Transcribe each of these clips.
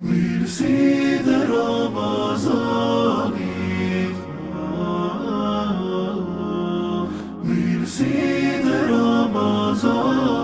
Mirësi dhe Ramazanit, mirësi dhe Ramazanit.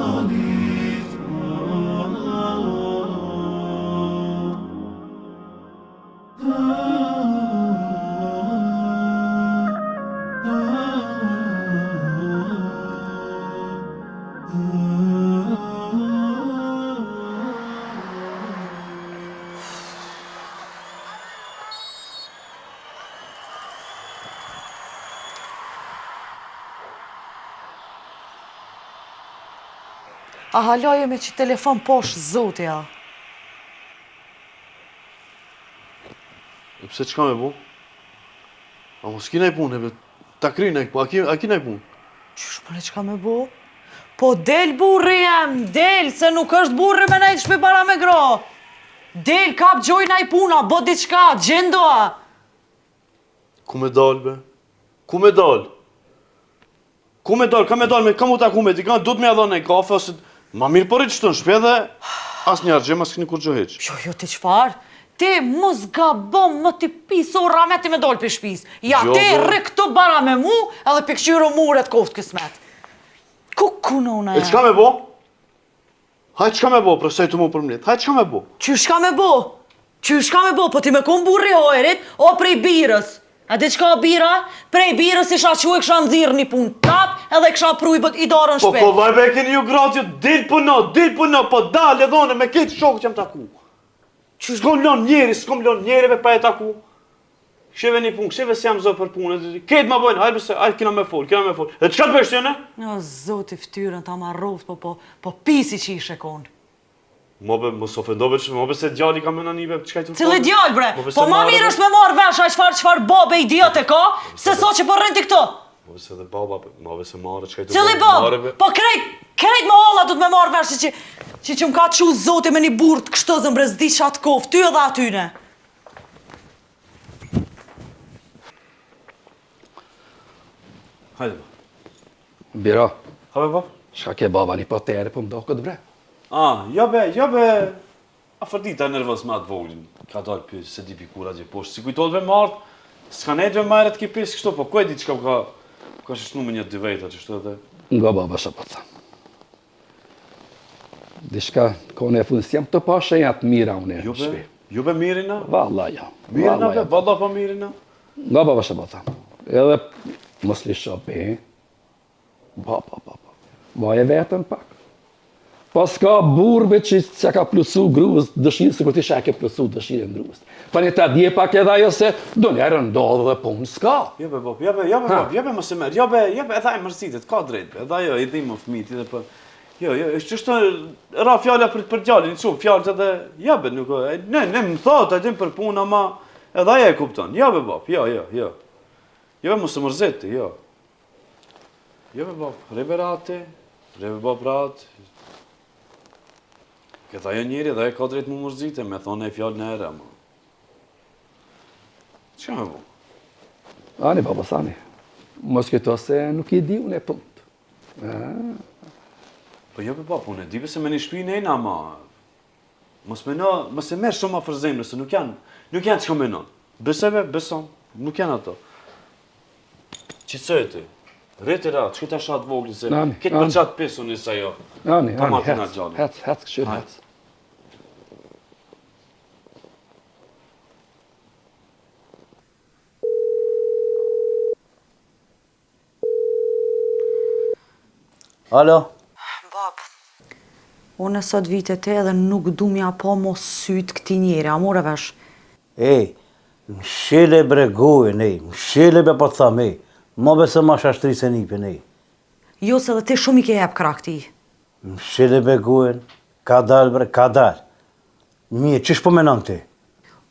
A haloje me që telefon poshtë zotja. Pse çka me bu? A mos kina i punë, ta kryna i punë, a kina i punë? Qysh mëne qka me bo? Po del burri jem, del, se nuk është burri me nejtë shpi para me gro. Del, kap gjojna i puna, bo diçka, gjendoa. Ku me dal, be? Ku me dal? Ku me dal, ka me dal, ka mu ta ku me, ti ka du të me adhon e kafe, ose ma mirë për i qëtë në shpe dhe as një argjem, as këni kur gjo heq. Jo, ti qfar? Ti mos gabon më ti piso rameti me dal për shpis. Ja, Jo, ti be. rri këtu bara me mu, edhe për këqyro muret koft kësmet. Ku në una E qka me bo? Hajt qka me bo, presej të mu për mlet, hajt qka me bo? Qysh ka me bo? Qysh ka me bo? Po ti me kon burri hojrit, o prej birës. A di qka bira? Prej birës isha që e kësha nëzirë një pun tap, edhe kësha pru i darën Po, shpet. po, vaj be, keni ju gratë, dil puno, po dal e dhone me ketë shokë që jam taku. S'kom lon njerëve pa e taku. Sheve një punë, sheve si jam zë për punë, ketë ma bojnë, hajde se, hajde kina me fol. E qka të bësh tjene? Jo, zoti ftyrën ta ma rovt, po pisi që ishe konë. Mobe, mos ofendove që, mobe se djali ka mëna njëve, qka i të Cili djallë bre, po ma mirë është me marrë vesh, a qfar bobe idiot e ka, se so që po rrën ti këto. Mobe se dhe baba, mobe se marrë, qka i të Cili bob? Po krejt me olla du të me marrë vesh që më ka të shu zoti me një burë të kështëzën bre, zdi qatë kofë, ty edhe atyne. Hajde, ba. Bira, Habe, ba? shka ke baba një potere për mdo këtë bre? Ja be, a fërdita e nervës me atë voglin, ka dalë për se di pikura gje poshtë, si kujtojt me martë, s'ka nejtë me majret ki pisë kështu, po ku e di qka ka shëshnu me një dy vejta që shtu edhe? Nga baba shë po të thamë. Dishka kone e fundës jam të pashe janë të mira une në shpi. Ju be mirina? Valla ja. Mirina be, valla pa mirina? Nga baba shë po të thamë. Edhe mos li shope, ba. Baje vetën pak. Pas ka burbe që ka plusu gruz dëshirë, se kur ti shake plusu dëshirën gruz. Pa një ta dje pak edhe ajo se do njerë ndodhë dhe punë s'ka. Jabe, Bob, jabe mos e merë, jabe edhe e mërzitet, ka drejt, edhe ajo i dhimë më fëmiti dhe për... Jo, është qështë ra fjalla për gjallin, që fjallët edhe, jabe, nuk, ne më thotë, e dim për punë, ama edhe ajo e kupton, jabe, Bob, jo. Jabe mos e mërziti, jo. Jabe, Bob, rebe Bob ratë. Këtë ajo njeri dhe e ka drejt më mërzite, me thonë e fjallë në ere, ama. Që me bu? Ani, baba, sani. Mos këto se nuk i di unë e punt. Po jo, Bob, unë e di se me një shpi nejna, ama... Mos e merë shumë a fërzemre, se nuk janë që menon. Beseve, beson, nuk janë ato. Qitësoj ti, rreti ratë, që këta shatë vogli, se këtë për qatë pesu njësa jo. Ani, hec, këshirë hec. Alo? Bab, unë sot vite te edhe nuk du mja po mos sytë këti njeri, a more vesh? Ej, mshele bregojën, mshele be po të tham, ma bese ma shashtri se nipin, Jo, se dhe ti shumë i ke jep krakti. Mshele bregojën, ka dal bre, ka dal. Mirë, qish po menon ti?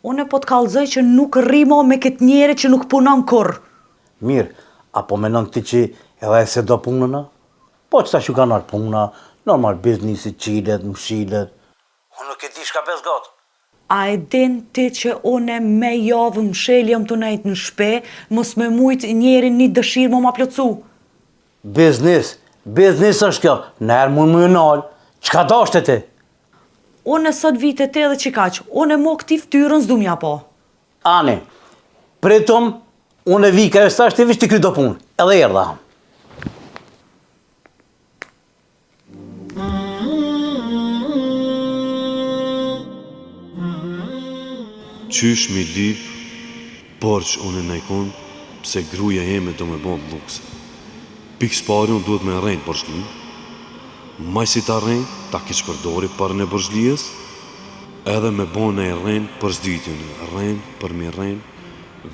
Unë po të kallëzoj që nuk rrimo me këtë njeri që nuk punon kur. Mirë, apo menon ti që edhe e se do punëna? Po qëta që ka nërë puna, normal biznisi, qilet, mshilet. Unë nuk e di shka pes gatë. A e din ti që une me javë msheljem të nejtë në shpe, mos me mujt njeri një dëshirë më ma plotësu? Biznis është kjo, nërë mund më nalë, qka dashte ti? unë sot vitet edhe që kaq, unë e mo këti ftyrën s'du mja po. Ani, pritom, unë e vi ka e stash të vish të kry do punë, edhe erdha. Qysh mi lip, borç unë e najkon, pse gruja jeme do me bon lukse. Pikës pari unë duhet me rrejnë borçlin, maj si ta rrejnë, ta keq përdori për në borçlijës, edhe me bon e rrejnë për zditjën, rrejnë për mi rrejnë,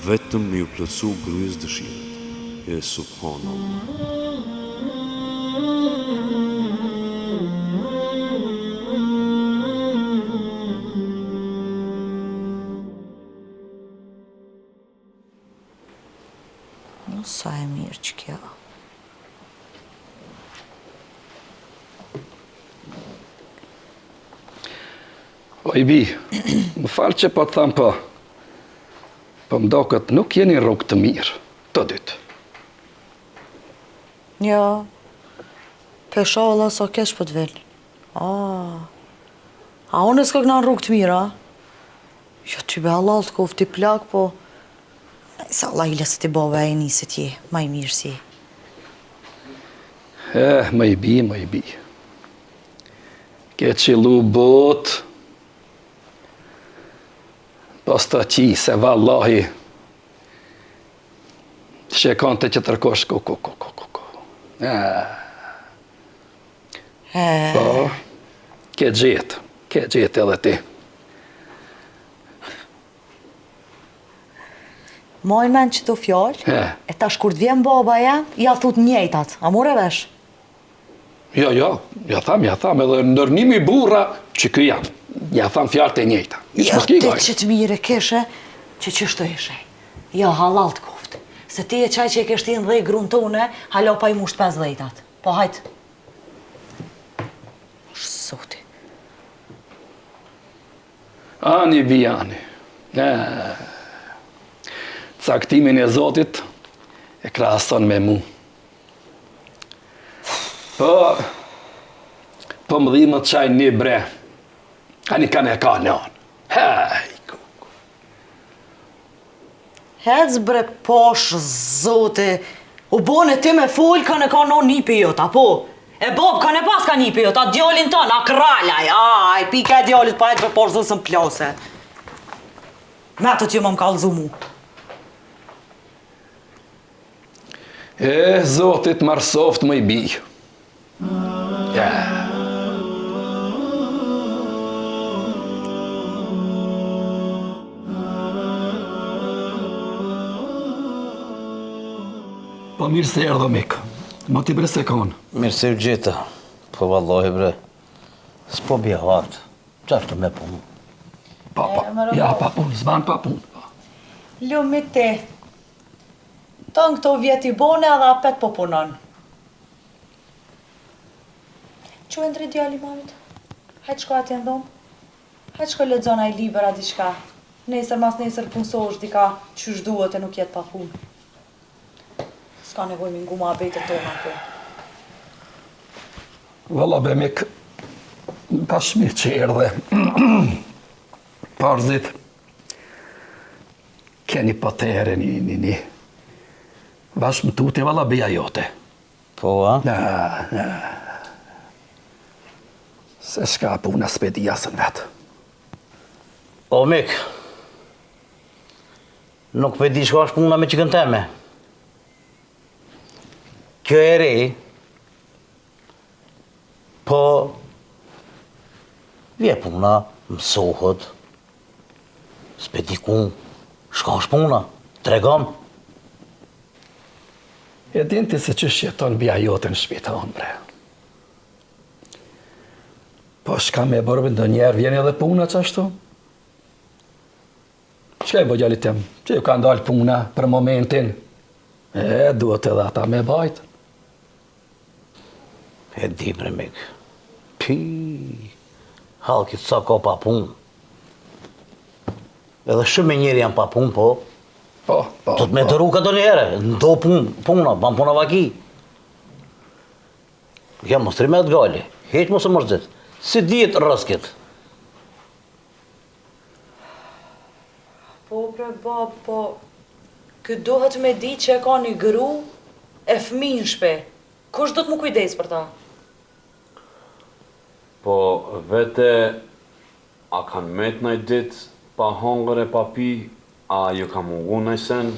vetëm me ju plëcu grujës dëshiret. E subhanallah. Sa e mirë që kjo. O i bi, më falë që po të thamë po. Po më do këtë nuk jeni rrugë të mirë, të dytë. Jo, pesha Allah sa kesh për të velë. A unë s'ka këna në rrugë të mirë, a? Jo, ty be Allah të kofti plak, po... Sa Allah i lësë të bove e njësë tje, ma i mirë si. Më i bi. Ke qilu botë, pas të qi se vallahi, shekon të që tërkosh ko. Po, ke gjetë edhe ti. Mojnë men që të fjallë, e tash kur të vjen baba jam, ja thut njejtat, a more vesh? Jo, ja tham, edhe ndërnimi burra që kë jam, ja tham fjallë të njejta. Ja, ti që të mire keshe, që qështu ishe. Ja, halal të koftë. Se ti e qaj që e keshtin dhe i grunë tune, halo pa i musht 50-at. Po hajtë. Shësoti. Ani, caktimin e Zotit e krahason me mu. Po më dhimë të qaj një bre, ani kanë e ka në anë. Hec bre posh, Zoti, u bone ti me full kanë e ka në nipi jota, po? E bob kanë e pas ka nipi jota, djallin tonë, a kralaj, aj, pika e djallit pa e të për posh zësën plase. Me të t'ju më kallëzu mu. Zotit marsoft më i bi. Po mirë se erdhë mik. Mo t'i bre se konë. Mirë se u gjeta. Po vallahi bre. S'po bje hartë. Qashtë me punë. Pa punë, zban pa punë. Lumi ti. Tonë këto vjeti bone edhe apet po punon. Që e ndri djali mamit? Hajtë shko ati ndonë? Hajtë shko lexona i libera diçka. Nesër mas nesër punësosh dika qysh duhet e nuk jetë pa punë. S'ka nevoj me ngu ma abetët tona po. Valla be mik, ka shmirë që erdhe. Parzit, keni patere një. Vash më tuti, valla beja jote. Po, a? Se shka puna s'pedi jasën vetë. O, mik, nuk pe di shka është puna me qikën teme. Kjo e re, po, vje puna, mësohët, s'pedi ku, shka është puna, tregam. E din ti se që shjeton bja jote në shpiton, bre. Po shka me bërbe ndo njerë vjen edhe puna qashtu? Shka i bëgjallit tem, që ju ka ndalë puna për momentin, duhet edhe ata me bajtë. E di bre mik, pi, halkit sa ka pa punë. Edhe shumë e njeri janë pa punë, po. Po. Do të me dëru ka do njere, ndo puna, ban puna vaki. Ja, mos trimet gali, heq mos e mërzit, si dijet rëskit. Po, bre, bab, po... Ky duhet me di që e ka një gru e fëmi në shpe. Kush do të më kujdes për ta? Po, vete, a kanë met nëj dit, pa hangër e pa pi, a ju ka mungu nëj sen?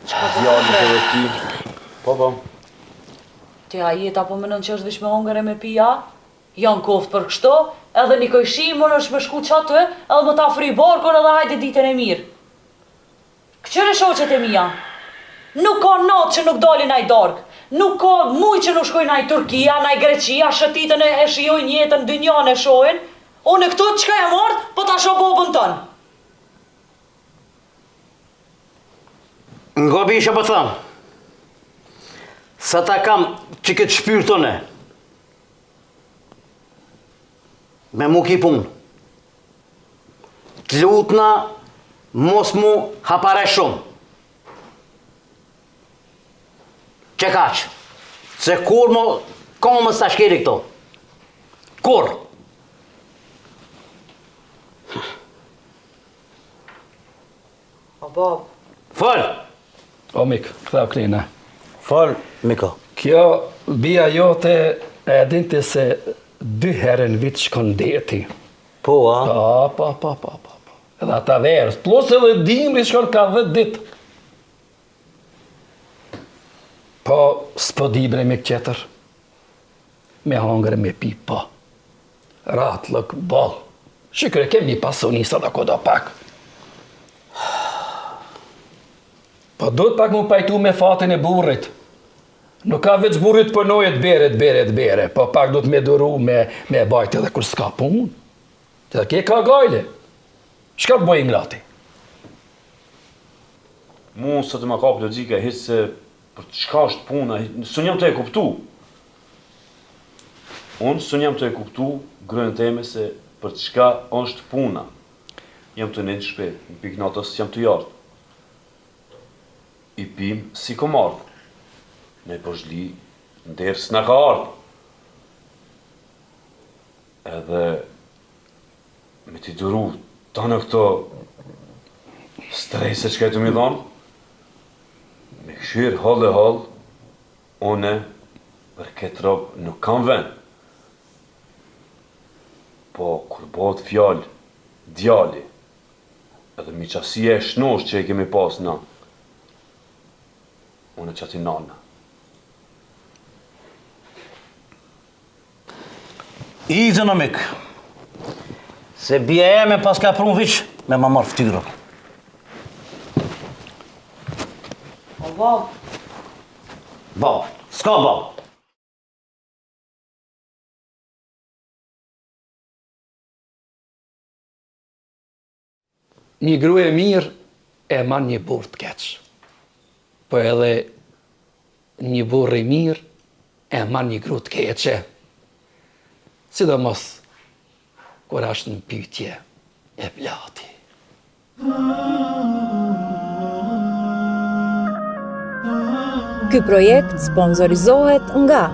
Qa djallit edhe ti? Po. Ti a jeta po mënën që është vish me hangër e me pi, a? Janë koftë për kështo, edhe një kojshimon është me shku qatë, edhe më ta fri barkon edhe hajde ditën e mirë. Këqyre shoqet e mija, nuk ka natë që nuk dalin ai darkë, nuk ka muj që nuk shkojnë ai Turkia, ai Greqia, shëtitën e shijojnë jetën, dynjan e shohin, unë këto çka e mardh, po ta shoh bobën tënë. Nga bisha po thëmë, sa ta kam që këtë shpyrë tëne, me mu ki punë, të lutna mos mu hapare shumë. Që kaqë, se kur mo komës të shkiri këto. Kur? O, bab. Fëll! O, Mik, këthau Klina. Fëll, Miko. Kjo bia jote e dinte se 2 herë në vit shkon deti. Po, a? Pa. Edhe ata verës, plus edhe dimri shkon ka 10 dit. Po, s'po dibre me qeter. Me hangre me pi, po. Ratlëk, bol. Shikre, kemi pasonisa dhe kodo pak. Po, do të pak mu pajtu me fatin e burrit. Nuk ka veç burrit përnojet bere, po pak do të me duru me bajt edhe kur s'ka pun. Të ke ka gajle. Shka të bojë ngrati? Mu së të ma kap logika, hiç se për çka është puna, së njëm të e kuptu. Unë së njëm të e kuptu grënë teme se për çka është puna. Jam të nejtë shpet, në pikë natës jam të jartë. I pim si kom ardhë. Ne po zhli ndërë s'na ka ardhë. Edhe me t'i duru ta në këto strese që ka të mi dhonë, me këshirë hall e hall, une për këtë robë nuk kam vend. Po, kur bëhet fjallë, djali, edhe mi qasia e shnosh që e kemi pas na, une qati nana. I zë në mikë, se bia e me pas ka prun vish, me ma marrë ftyrën. O, bab. Bab, s'ka bab. Një gru e mirë e man një burr të keq. Po edhe një burr i mirë e man një gru të keqe. Sidomos kur është në pyetje e blati. Ky projekt sponsorizohet nga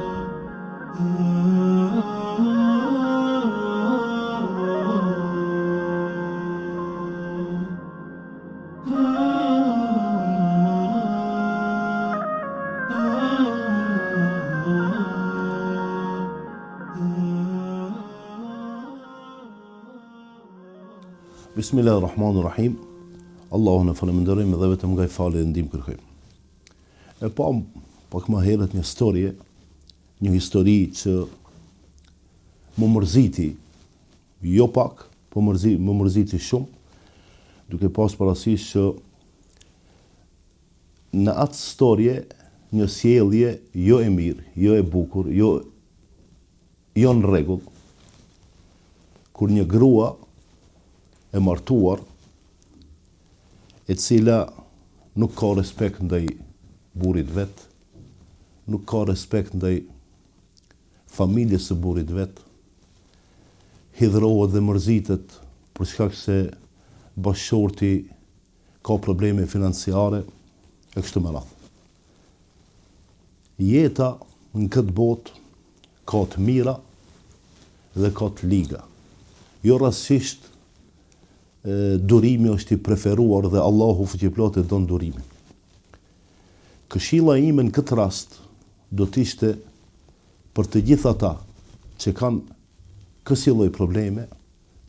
Bismillahirrahmanirrahim. Allahun e falenderojmë dhe vetëm nga i falë dhe ndihmë kërkojmë. E pa pak më herët një histori që më mërziti, jo pak, po më mërziti shumë, duke pas parasysh që në atë storje një sjellje jo e mirë, jo e bukur, jo në rregull, kur një grua e martuar, e cila nuk ka respekt ndaj burrit vet, nuk ka respekt ndaj familjes së burrit vet, hidhrohet dhe mërzitet për shkak se bashkëshorti ka probleme financiare e kështu me radhë. Jeta në këtë botë ka të mira dhe ka të liga. Jo rastësisht durimi është i preferuar dhe Allahu fuqiplot e don durimin. Këshilla ime në këtë rast do të ishte për të gjithë ata që kanë kësaj lloj probleme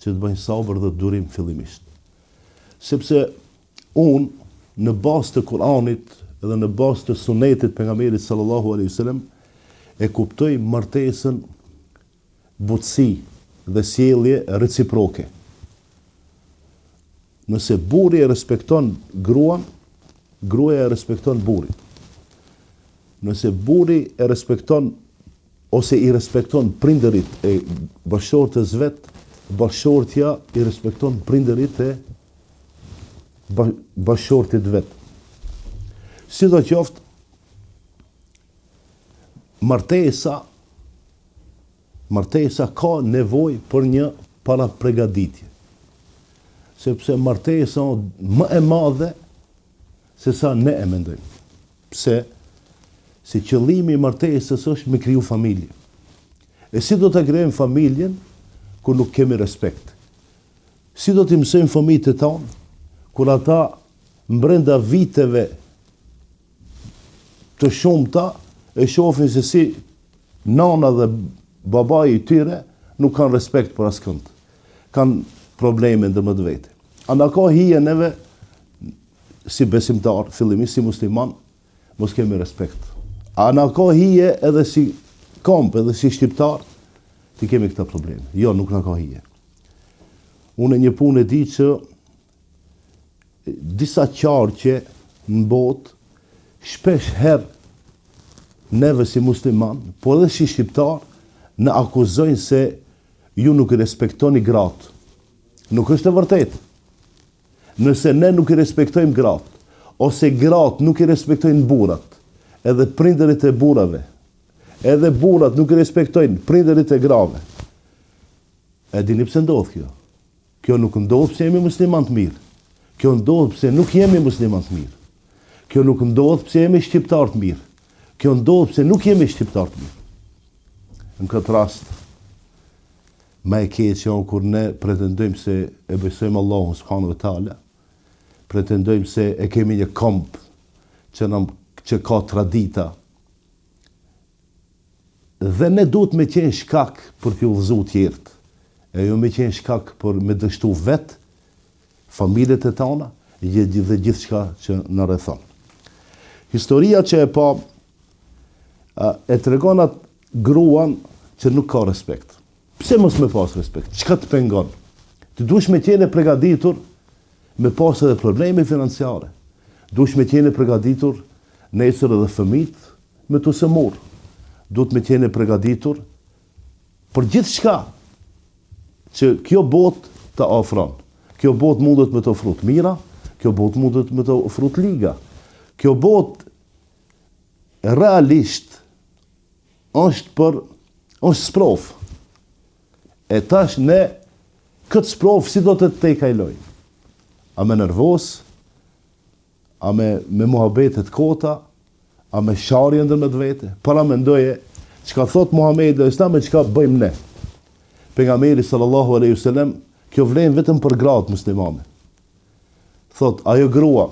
që të bëjnë sabër dhe durim fillimisht. Sepse unë në bazë të Kuranit dhe në bazë të sunetit pejgamberit sallallahu alaihi wasallam e kuptoj martesën butësi dhe sjellje reciproke. Nëse burri e respekton gruan, gruaja e respekton burrin. Nëse burri e respekton ose i respekton prindërit e bashkëshortës vet, bashkëshortja i respekton prindërit e bashkëshortit vet. Sidoqoftë, martesa ka nevojë për një parapregaditje. Sepse martesa më e madhe se sa ne e mendojmë. Pse? Se qëllimi i martesës është me kriju familje. E si do të krijojmë familjen kur nuk kemi respekt? Si do t'i mësojmë fëmijët e tonë kur ata brenda viteve të shumta e shohin se si nana dhe babai i tyre nuk kanë respekt për askënd. Kanë probleme ndërmjet vete. Ana ka hije neve si besimtar, fillimisht si musliman, mos kemi respekt. Ana ka hije edhe si komp, edhe si shqiptar, ti kemi këta probleme. Jo, nuk na ka hije. Unë një punë e di që disa qarqe në botë shpesh herë neve si musliman, po edhe si shqiptar, në akuzojnë se ju nuk i respektoni gratë. Nuk është e vërtetë. Nëse ne nuk i respektojmë gratë, ose gratë nuk i respektojnë burrat, edhe prindërit e burrave, edhe burrat nuk i respektojnë prindërit e grave, e dini pse ndodh kjo? Kjo nuk ndodh pse jemi musliman të mirë. Kjo ndodh pse nuk jemi musliman të mirë. Kjo nuk ndodh pse jemi shqiptar të mirë. Kjo ndodh pse nuk jemi shqiptar të mirë. Në këtë rast, më e keq janë kur ne pretendojmë se e besojmë Allahun subhanahu wa taala, pretendojmë se e kemi një komp që ka tradita. Dhe ne duhet me qenë shkak për t'ju udhëzu tjerët. E jo me qenë shkak për me dështu vetë, familjet e tona dhe gjithë shka që në rrethon. Historia që e pa e tregon atë gruan që nuk ka respekt. Pse mos me pas respekt? Çka të pengon? Ti duhesh me qenë përgatitur me pas edhe probleme financiare. Duhesh me qenë përgatitur nesër edhe fëmijët me të sëmur. Duhet me qenë përgatitur për gjithë shka që kjo botë të ofron. Kjo botë mundet me të ofru të mira, kjo botë mundet me të ofru të liga. Kjo botë realisht është sprov. E tash ne këtë sprov si do të te kajloj? A me nervos, a me muhabetet kota, a me sharje ndër me të vete? Para me ndoje, që ka thot Muhamedi dhe Islam e që ka bëjmë ne. Pejgamberi sallallahu alaihi wasallam, kjo vlen vetëm për gratë muslimane. Thot, ajo grua,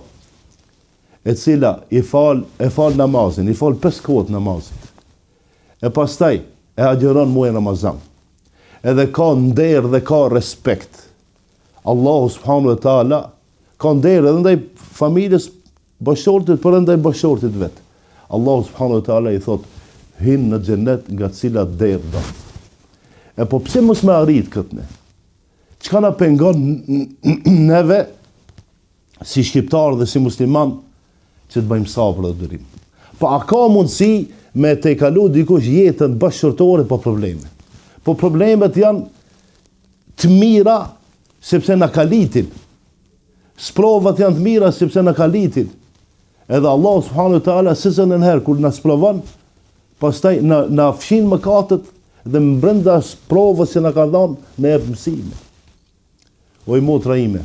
e cila e fal namazin, i fal 5 kohët namazin, e pastaj e agjeron muajin Ramazan, edhe ka nder dhe ka respekt. Allahu subhanahu wa taala ka nder edhe ndaj familjes bashkëshortit, për ndaj bashkëshortit vet. Allahu subhanahu wa taala i thot, hin në xhenet nga cila der do. E po pse mos me arrit këtë ne? Çka na pengon neve si shqiptar dhe si musliman që të bëjmë sabër dhe durim? Po a ka mundësi me te kalu dikush jetën bashkëshortore pa probleme? Po problemet janë të mira sepse na kalitin. Sprovat janë të mira sepse na kalitin. Edhe Allah subhanahu wa taala sezon në herë kur na sprovon, pastaj na fshin mëkatet dhe më brenda sprovës që na ka dhënë në jep mësime. O i motra ime,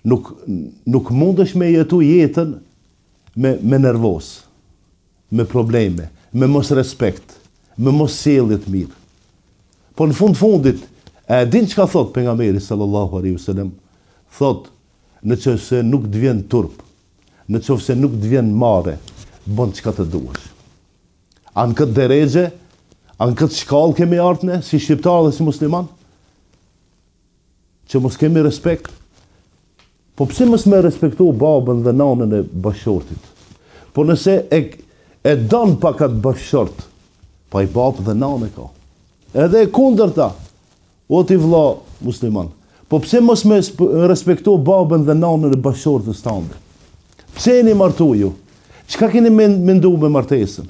nuk mundesh me jetu jetën me nervos, me probleme, me mos respekt, me mos sjellje të mirë. Po në fundit, E din që ka thot pejgamberi sallallahu alaihi wasallam? Thot, në qoftë se nuk të vjen turp, në qoftë se nuk të vjen mare, bën çka të duash. Anë këtë deregje, anë këtë shkallë kemi artëne, si shqiptar dhe si musliman, që mos kemi respekt. Po pse mos me respektu babën dhe nanën e bashortit? Po nëse e don pak atë bashort, pa i babë dhe nanë e ka. Edhe e kundërta, o ti vlla musliman, po pse mos me respektu babën dhe nanën e bashortës tande? Pse jeni martu ju? Çka keni mendu me martesën?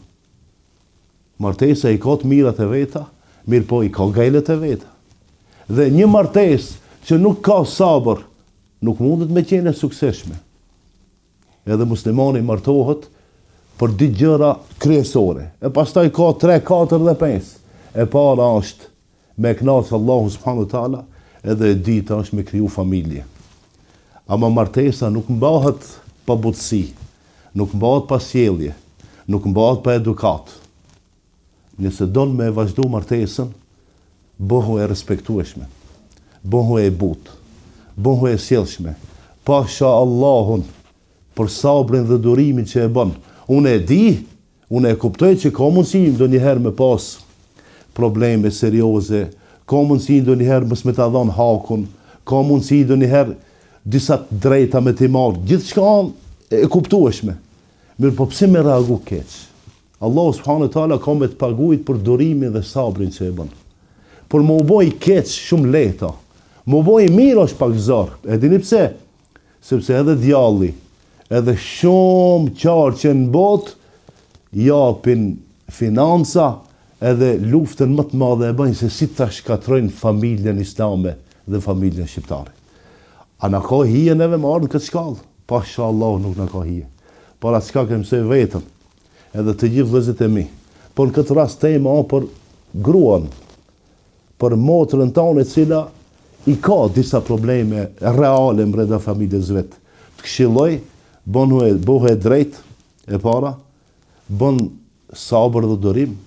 Martesa i ka të mirat e veta, mirë po i ka gajlet e veta. Dhe një martesë që nuk ka sabër, nuk mundet me qenë e sukseshme. Edhe muslimani martohet për dy gjëra kryesore. E pastaj ka 3, 4 dhe 5. E para është me knaqë Allahu subhanahu wa taala, edhe e dyta është me kriju familje. Ama martesa nuk mbahet pa butësi, nuk mbahet pa sjellje, nuk mbahet pa edukat. Nëse don me vazhdu martesën, bëhu e respektueshme, bëhu e butë, bëhu e sjellshme, pasha Allahun për sabrin dhe durimin që e bën. Unë e di, unë e kuptoj që ka mundësi ndonjëherë me pas probleme serioze, ka mundësi ndonjëherë mos me ta dhon hakun, ka mundësi ndonjëherë disa drejta me t'i marrë, gjithçka e kuptueshme. Mirë, po pse me reagu keq? Allahu subhanahu wa taala ka me të paguajt për durimin dhe sabrin që e bën. Por më u boj keq shumë lehta. Më u boj mirë është pak zor. E dini pse? Sepse edhe djalli, edhe shumë qarë që në botë japin financa, edhe luftën më të madhe e bëjnë se si ta shkatrojnë familjen islame dhe familjen shqiptare. A na ka hije neve më ardhë në këtë shkallë? Pasha Allah nuk na ka hije. Para çka kem se vetëm, edhe të gjithë vëllezërit e mi. Por në këtë rast tema për gruan, për motrën tonë e cila i ka disa probleme reale brenda familjes vet. Të këshilloj, bëhu e drejt e para, bën sabër dhe durim,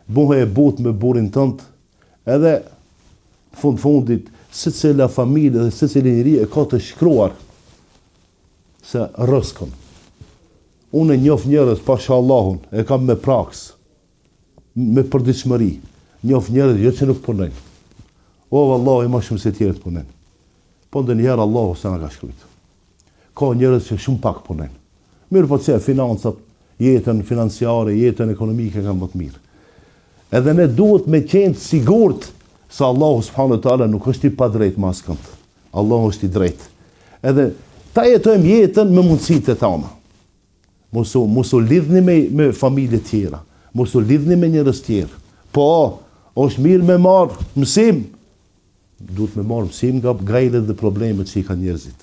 bëhu e butë me burin tënd, edhe fundit secila familje dhe secili njeri e ka të shkruar se rrezikun. Unë e njoh njerëz pasha Allahun, e kam me praks, me përditshmëri. Njoh njerëz jo që nuk punojnë. O vallahi më shumë se tjerët punojnë. Po ndonjëherë Allahu sa na ka shkruajt. Ka njerëz që shumë pak punojnë. Mirë po çe financat, jetën financiare, jetën ekonomike kanë më të mirë. Edhe ne duhet me qenë sigurt se Allahu subhanahu wa taala nuk është i padrejt me askënd. Allahu është i drejt. Edhe ta jetojmë jetën me mundësitë tona. Mos u lidhni me familje tjera, mos u lidhni me njerëz tjerë. Po, është mirë me marr mësim. Duhet me marr mësim nga gajlet dhe problemet që i kanë njerëzit.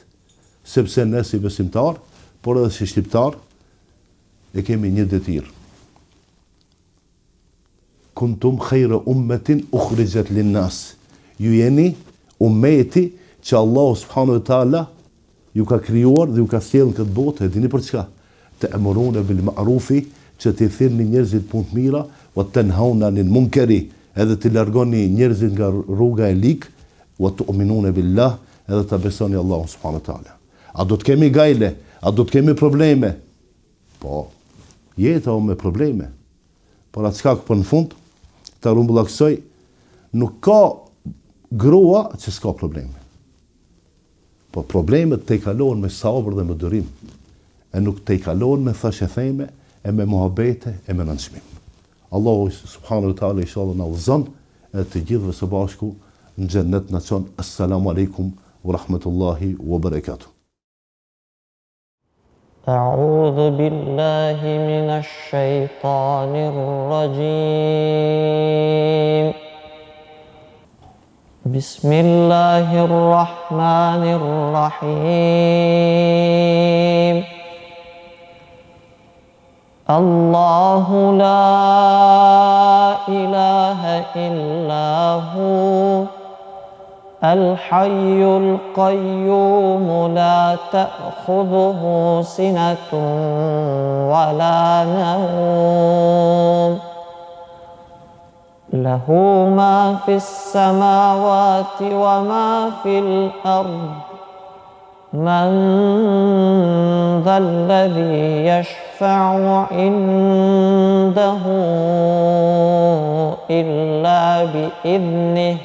Sepse ne si besimtar, por edhe si shqiptar, e kemi një detyrë. Kuntum khayra ummatin ukhrijat lin-nas. Ju jeni ummeti që Allah subhanahu wa taala ju ka krijuar dhe ju ka sjellë në këtë botë, e dini për çka? Ta'muruna bil ma'rufi, që t'i thirrni njerëzit punë të mira, wa tanhauna 'anil munkari, edhe t'i largoni njerëzit nga rruga e lik, wa tu'minuna billah, edhe ta besoni Allahun subhanahu wa taala. A do të kemi gajle? A do të kemi probleme? Po, jeta o me probleme. Por atë çka për në fund, ta rumbullaksoj, nuk ka grua që s'ka probleme. Po problemet te i kalohen me sabër dhe me durim. E nuk te i kalohen me thashe theme, e me muhabete, e me nënçmim. Allahu subhanahu wa taala inshallah na udhëzon e të gjithëve së bashku në xhennet na thon assalamu alaikum wa rahmatullahi wa barakatuh. أعوذ بالله من الشيطان الرجيم بسم الله الرحمن الرحيم الله لا إله إلا هو الحي القيوم لا تأخذه سنة ولا نوم له ما في السماوات وما في الأرض من ذا الذي يشفع عنده إلا بإذنه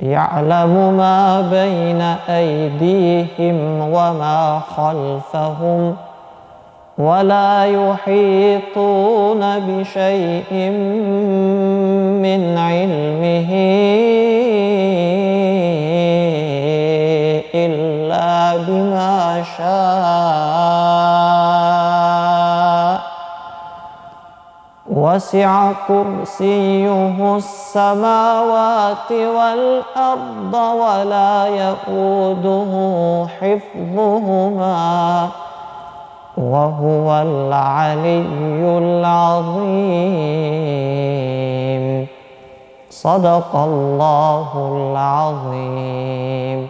يعلم ما بين أيديهم وما خلفهم ولا يحيطون بشيء من علمه إلا بما شاء وسع كرسيه السماوات والأرض ولا يئوده حفظهما وهو العلي العظيم صدق الله العظيم